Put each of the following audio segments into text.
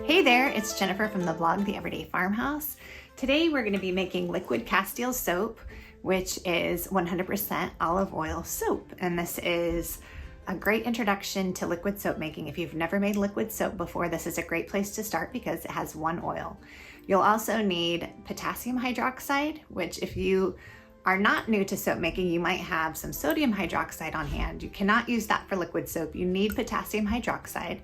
Hey there, it's Jennifer from the blog The Everyday Farmhouse. Today we're going to be making liquid Castile soap, which is 100% olive oil soap. And this is a great introduction to liquid soap making. If you've never made liquid soap before, this is a great place to start because it has one oil. You'll also need potassium hydroxide, which if you are not new to soap making, you might have some sodium hydroxide on hand. You cannot use that for liquid soap. You need potassium hydroxide.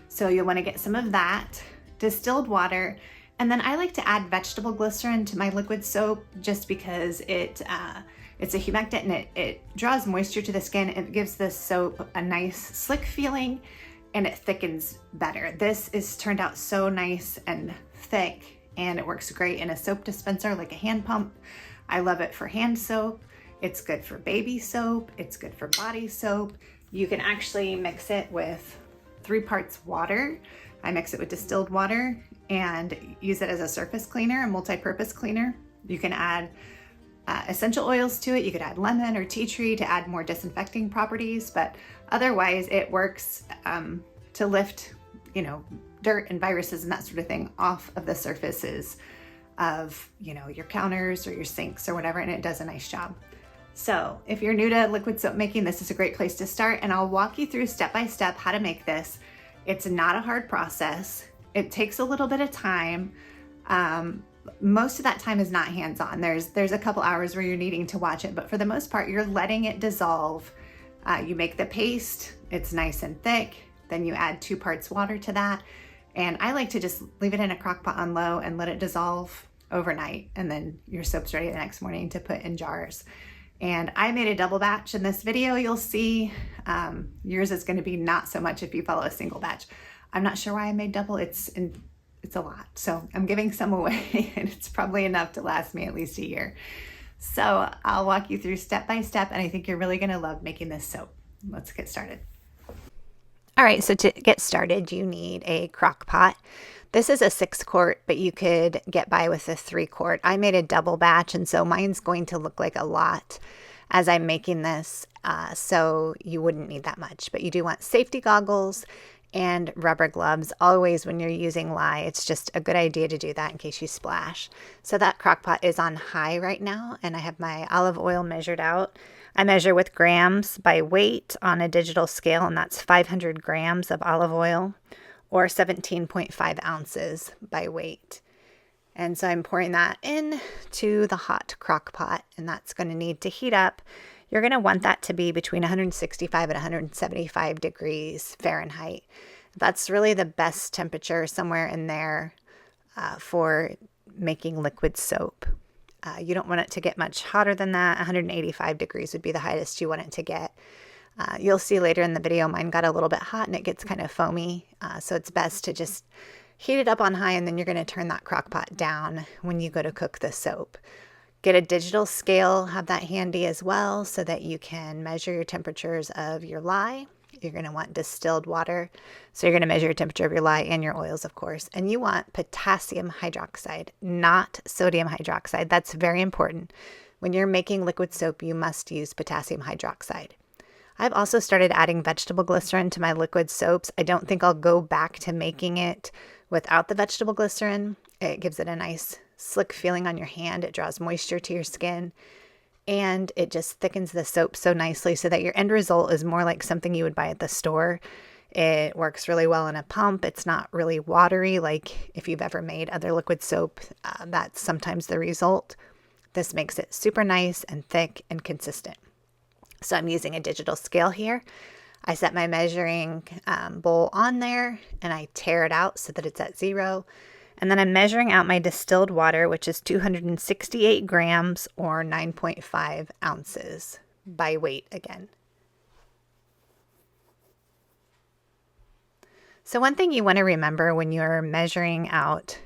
So you'll want to get some of that, distilled water, and then I like to add vegetable glycerin to my liquid soap just because it's a humectant and it draws moisture to the skin. It gives this soap a nice slick feeling and it thickens better. This is turned out so nice and thick and it works great in a soap dispenser like a hand pump. I love it for hand soap. It's good for baby soap. It's good for body soap. You can actually mix it with 3 parts water. I mix it with distilled water and use it as a surface cleaner, a multi-purpose cleaner. You can add essential oils to it. You could add lemon or tea tree to add more disinfecting properties, but otherwise it works to lift, dirt and viruses and that sort of thing off of the surfaces of, your counters or your sinks or whatever, and it does a nice job. So if you're new to liquid soap making, this is a great place to start, and I'll walk you through step by step how to make this. It's not a hard process. It takes a little bit of time. Most of that time is not hands-on. There's a couple hours where you're needing to watch it, but for the most part, you're letting it dissolve. You make the paste, it's nice and thick, then you add 2 parts water to that, and I like to just leave it in a crock pot on low and let it dissolve overnight, and then your soap's ready the next morning to put in jars. And I made a double batch in this video. You'll see yours is going to be not so much if you follow a single batch. I'm not sure why I made double. It's a lot. So I'm giving some away and it's probably enough to last me at least a year. So I'll walk you through step by step, and I think you're really going to love making this soap. Let's get started. All right, so to get started, you need a crock pot. This is a 6-quart, but you could get by with a 3-quart. I made a double batch, and so mine's going to look like a lot as I'm making this, so you wouldn't need that much. But you do want safety goggles and rubber gloves. Always when you're using lye, it's just a good idea to do that in case you splash. So that crock pot is on high right now, and I have my olive oil measured out. I measure with grams by weight on a digital scale, and that's 500 grams of olive oil, or 17.5 ounces by weight. And so I'm pouring that into the hot crock pot, and that's going to need to heat up. You're going to want that to be between 165 and 175 degrees Fahrenheit. That's really the best temperature, somewhere in there, for making liquid soap. You don't want it to get much hotter than that. 185 degrees would be the highest you want it to get. You'll see later in the video, mine got a little bit hot and it gets kind of foamy. So it's best to just heat it up on high, and then you're going to turn that crock pot down when you go to cook the soap. Get a digital scale, have that handy as well so that you can measure your temperatures of your lye. You're going to want distilled water. So you're going to measure your temperature of your lye and your oils, of course. And you want potassium hydroxide, not sodium hydroxide. That's very important. When you're making liquid soap, you must use potassium hydroxide. I've also started adding vegetable glycerin to my liquid soaps. I don't think I'll go back to making it without the vegetable glycerin. It gives it a nice slick feeling on your hand. It draws moisture to your skin, and it just thickens the soap so nicely so that your end result is more like something you would buy at the store. It works really well in a pump. It's not really watery like if you've ever made other liquid soap. That's sometimes the result. This makes it super nice and thick and consistent. So I'm using a digital scale here. I set my measuring bowl on there and I tear it out so that it's at 0. And then I'm measuring out my distilled water, which is 268 grams or 9.5 ounces by weight again. So one thing you want to remember when you're measuring out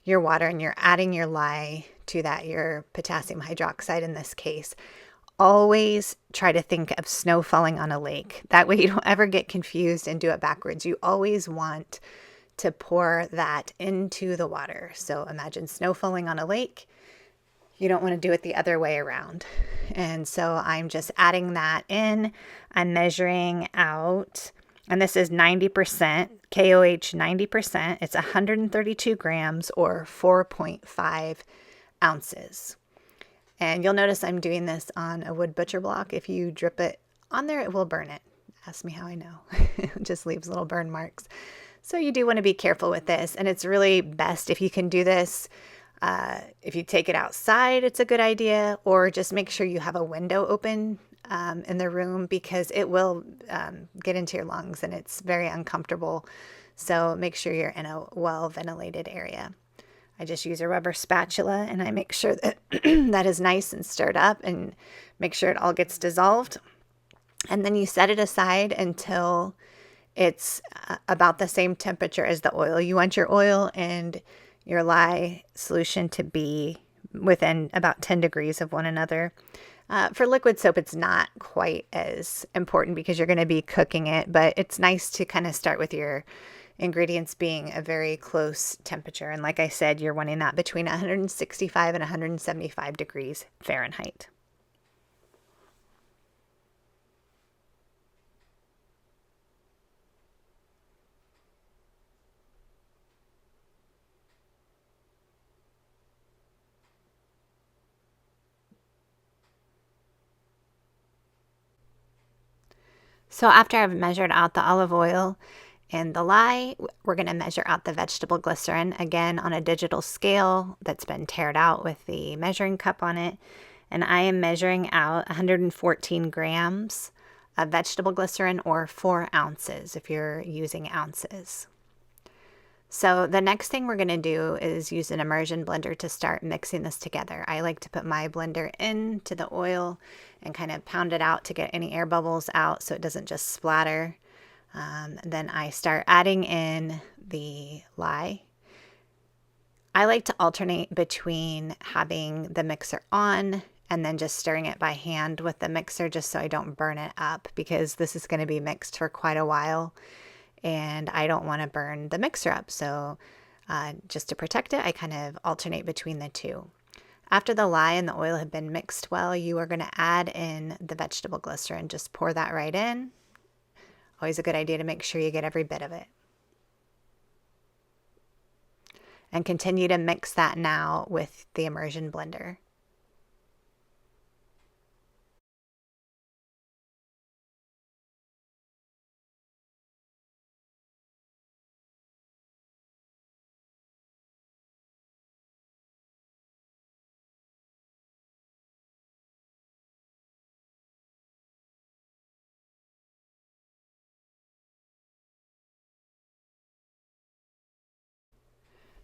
your water and you're adding your lye to that, your potassium hydroxide in this case, always try to think of snow falling on a lake. That way you don't ever get confused and do it backwards. You always want to pour that into the water. So imagine snow falling on a lake. You don't want to do it the other way around. And so I'm just adding that in. I'm measuring out And this is 90%, KOH 90%. It's 132 grams or 4.5 ounces. And you'll notice I'm doing this on a wood butcher block. If you drip it on there, it will burn it. Ask me how I know. It just leaves little burn marks. So you do want to be careful with this. And it's really best if you can do this. If you take it outside, it's a good idea. Or just make sure you have a window open in the room, because it will get into your lungs and it's very uncomfortable. So make sure you're in a well ventilated area. I just use a rubber spatula and I make sure that that is nice and stirred up and make sure it all gets dissolved. And then you set it aside until it's about the same temperature as the oil. You want your oil and your lye solution to be within about 10 degrees of one another. For liquid soap, it's not quite as important because you're going to be cooking it, but it's nice to kind of start with your ingredients being a very close temperature. And like I said, you're wanting that between 165 and 175 degrees Fahrenheit. So after I've measured out the olive oil and the lye, we're going to measure out the vegetable glycerin, again on a digital scale that's been tared out with the measuring cup on it. And I am measuring out 114 grams of vegetable glycerin, or 4 ounces if you're using ounces. So the next thing we're going to do is use an immersion blender to start mixing this together. I like to put my blender into the oil and kind of pound it out to get any air bubbles out so it doesn't just splatter. Then I start adding in the lye. I like to alternate between having the mixer on and then just stirring it by hand with the mixer, just so I don't burn it up, because this is going to be mixed for quite a while and I don't want to burn the mixer up. So just to protect it, I kind of alternate between the two. After the lye and the oil have been mixed well, you are going to add in the vegetable glycerin. Just pour that right in. Always a good idea to make sure you get every bit of it. And continue to mix that now with the immersion blender.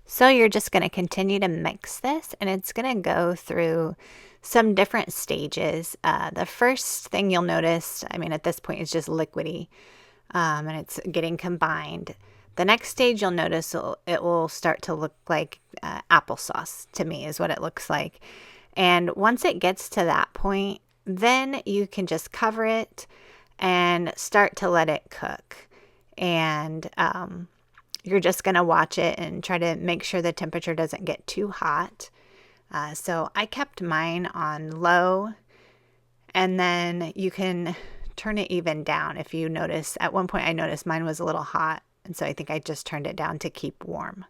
So you're just going to continue to mix this, and it's going to go through some different stages. The first thing you'll notice, I mean, at this point, is just liquidy, and it's getting combined. The next stage you'll notice it will start to look like applesauce, to me, is what it looks like. And once it gets to that point, then you can just cover it and start to let it cook. And you're just going to watch it and try to make sure the temperature doesn't get too hot. So I kept mine on low, and then you can turn it even down. If you notice, at one point I noticed mine was a little hot, and so I think I just turned it down to keep warm.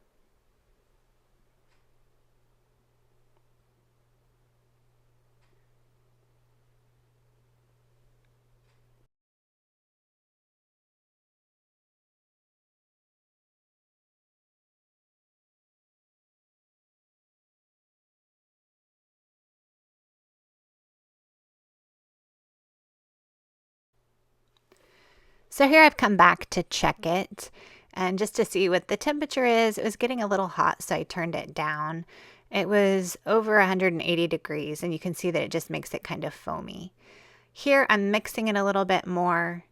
So here I've come back to check it, and just to see what the temperature is. It was getting a little hot, so I turned it down. It was over 180 degrees, and you can see that it just makes it kind of foamy. Here I'm mixing it a little bit more,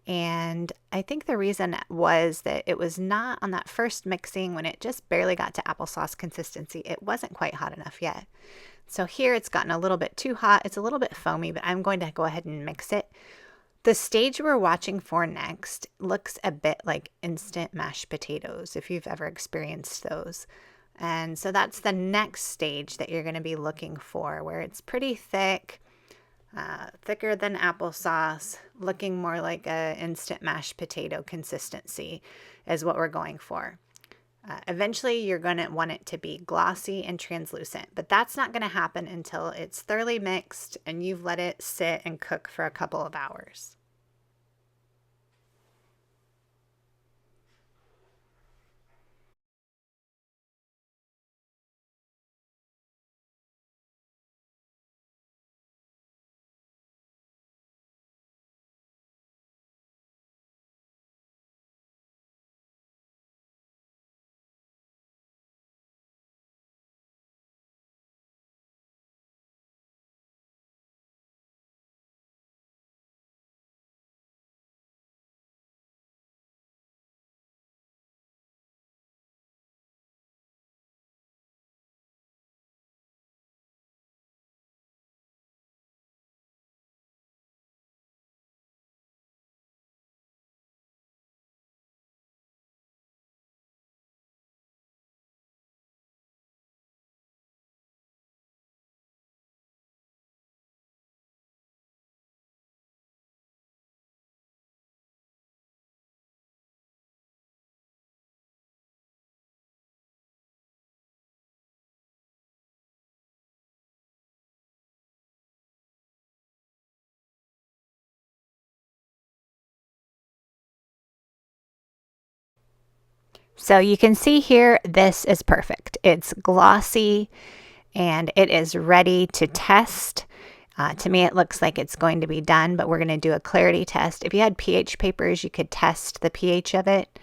and I think the reason was that it was not on that first mixing when it just barely got to applesauce consistency. It wasn't quite hot enough yet. So here it's gotten a little bit too hot. It's a little bit foamy, but I'm going to go ahead and mix it. The stage we're watching for next looks a bit like instant mashed potatoes, if you've ever experienced those. And so that's the next stage that you're going to be looking for, where it's pretty thick. thicker than applesauce, looking more like a instant mashed potato consistency is what we're going for. Eventually, you're going to want it to be glossy and translucent, but that's not going to happen until it's thoroughly mixed and you've let it sit and cook for a couple of hours. So you can see here, this is perfect. It's glossy and it is ready to test. To me, it looks like it's going to be done, but we're going to do a clarity test. If you had pH papers, you could test the pH of it.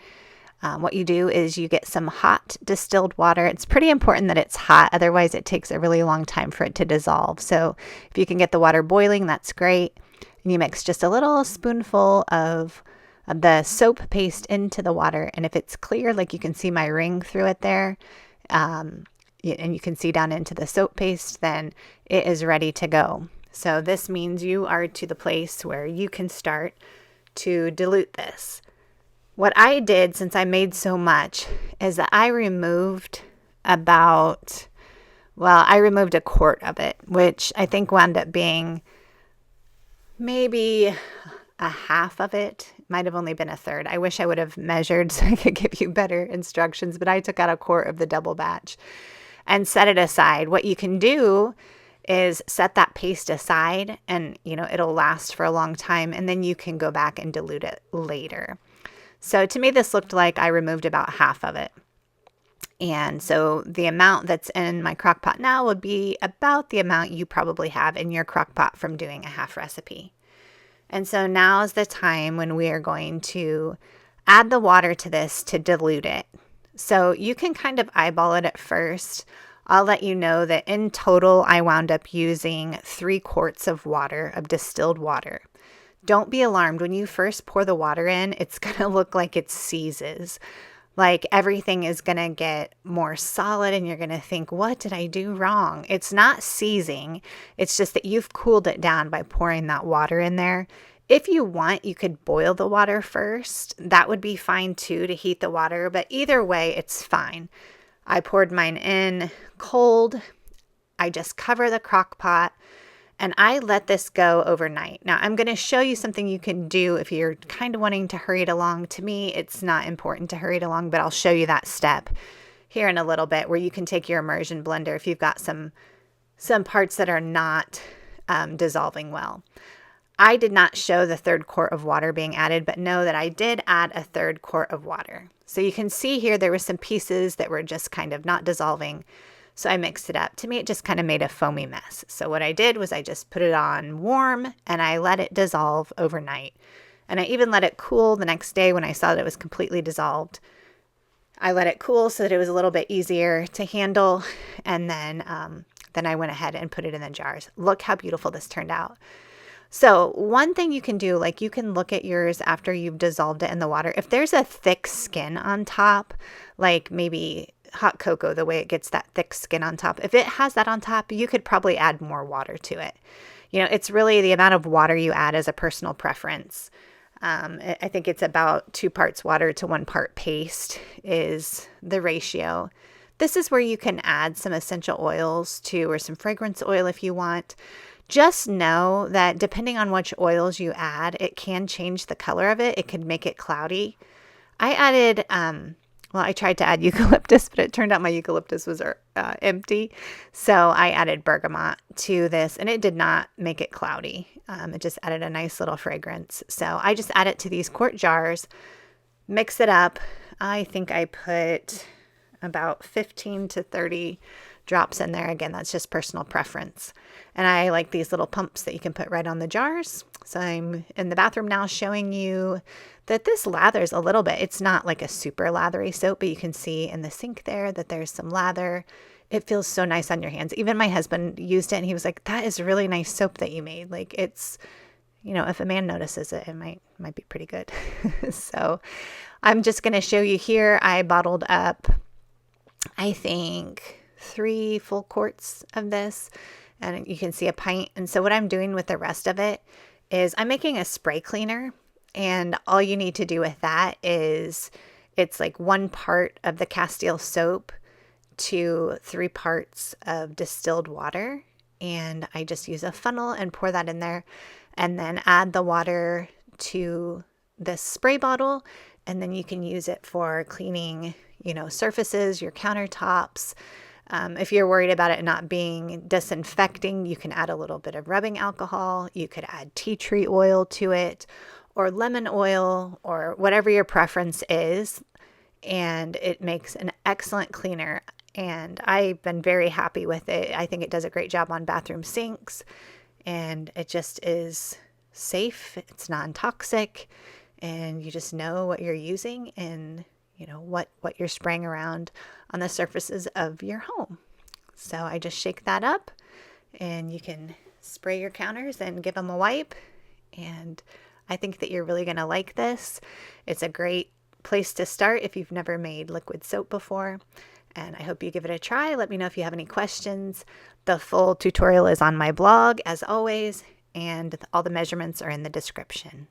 What you do is you get some hot distilled water. It's pretty important that it's hot, otherwise it takes a really long time for it to dissolve. So if you can get the water boiling, that's great. And you mix just a little spoonful of the soap paste into the water. And if it's clear, like you can see my ring through it there, and you can see down into the soap paste, then it is ready to go. So this means you are to the place where you can start to dilute this. What I did, since I made so much, is that I removed I removed a quart of it, which I think wound up being maybe a half of it. Might have only been a third. I wish I would have measured so I could give you better instructions, but I took out a quart of the double batch and set it aside. What you can do is set that paste aside and, it'll last for a long time, and then you can go back and dilute it later. So to me, this looked like I removed about half of it. And so the amount that's in my crock pot now would be about the amount you probably have in your crock pot from doing a half recipe. And so now is the time when we are going to add the water to this to dilute it. So you can kind of eyeball it at first. I'll let you know that in total, I wound up using 3 quarts of water, of distilled water. Don't be alarmed. When you first pour the water in, it's going to look like it seizes. Like everything is going to get more solid and you're going to think, what did I do wrong? It's not seizing. It's just that you've cooled it down by pouring that water in there. If you want, you could boil the water first. That would be fine too, to heat the water, but either way, it's fine. I poured mine in cold. I just cover the crock pot and I let this go overnight. Now I'm going to show you something you can do if you're kind of wanting to hurry it along. To me, it's not important to hurry it along, but I'll show you that step here in a little bit, where you can take your immersion blender if you've got some parts that are not dissolving well. I did not show the 3rd quart of water being added, but know that I did add a 3rd quart of water. So you can see here there were some pieces that were just kind of not dissolving. So I mixed it up. To me, it just kind of made a foamy mess. So what I did was I just put it on warm and I let it dissolve overnight. And I even let it cool the next day when I saw that it was completely dissolved. I let it cool so that it was a little bit easier to handle. And then I went ahead and put it in the jars. Look how beautiful this turned out. So one thing you can do, like you can look at yours after you've dissolved it in the water. If there's a thick skin on top, like maybe hot cocoa, the way it gets that thick skin on top, if it has that on top, you could probably add more water to it. It's really the amount of water you add as a personal preference. I think it's about 2 parts water to 1 part paste is the ratio. This is where you can add some essential oils too, or some fragrance oil if you want. Just know that depending on which oils you add, it can change the color of it. It could make it cloudy. I added, well, I tried to add eucalyptus, but it turned out my eucalyptus was empty. So I added bergamot to this, and it did not make it cloudy. It just added a nice little fragrance. So I just add it to these quart jars, mix it up. I think I put about 15 to 30 drops in there. Again, that's just personal preference. And I like these little pumps that you can put right on the jars. So I'm in the bathroom now showing you that this lathers a little bit. It's not like a super lathery soap, but you can see in the sink there that there's some lather. It feels so nice on your hands. Even my husband used it and he was like, that is really nice soap that you made. Like it's, you know, if a man notices it, it might be pretty good. So I'm just going to show you here. I bottled up, I think, 3 full quarts of this, and you can see a pint. And so what I'm doing with the rest of it is I'm making a spray cleaner, and all you need to do with that is it's like 1 part of the Castile soap to 3 parts of distilled water. And I just use a funnel and pour that in there and then add the water to this spray bottle. And then you can use it for cleaning, you know, surfaces, your countertops. If you're worried about it not being disinfecting, you can add a little bit of rubbing alcohol. You could add tea tree oil to it or lemon oil or whatever your preference is. And it makes an excellent cleaner. And I've been very happy with it. I think it does a great job on bathroom sinks. And it just is safe. It's non-toxic. And you just know what you're using and you know, what you're spraying around on the surfaces of your home. So I just shake that up and you can spray your counters and give them a wipe. And I think that you're really going to like this. It's a great place to start if you've never made liquid soap before. And I hope you give it a try. Let me know if you have any questions. The full tutorial is on my blog as always, and all the measurements are in the description.